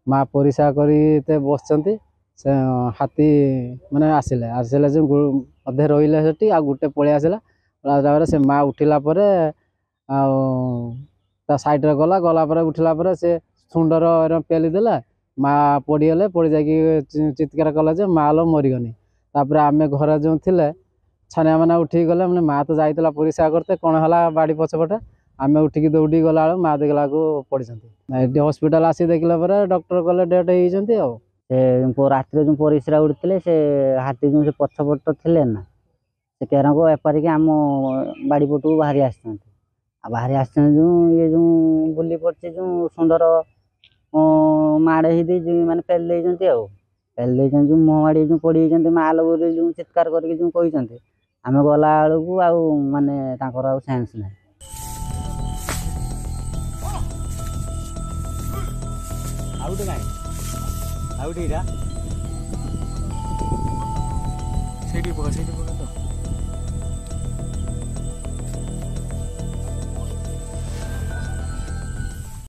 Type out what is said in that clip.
माँ परिसा कर बस से हाथी माने आसिले जो अधे रहिले सेठी आ गुटे पळेई आसिला से माँ उठिला परे आ साइड रे गला परे उठिला परे से सुंडर पेली देला माँ पड़गले पड़ जाकि चित्कार कला जे माँ लो मरीगनी तापर आम घर जो थिले छानिया मैंने उठिक गले मैंने माँ तो जाइला परिसा करते कौन है बाड़ी पछपटे आम उठिक दौड़ी गला माँ देखला पड़ी हस्पिटाल आसी देखला डॉक्टर कले डेथ हो रात जो परिश्रा उड़ते से हाथी जो पछपट थे ना से केरा को एपारिक आम बाड़ी पटू बाहरी बाहरी जो ये जो बुली पड़े जो सुंदर माड़े ही माने पेल पेल जो मुह माड़ी जो पड़ी माल जो चित्कार करके आम गला बेलू आ माने सेन्स ना आउट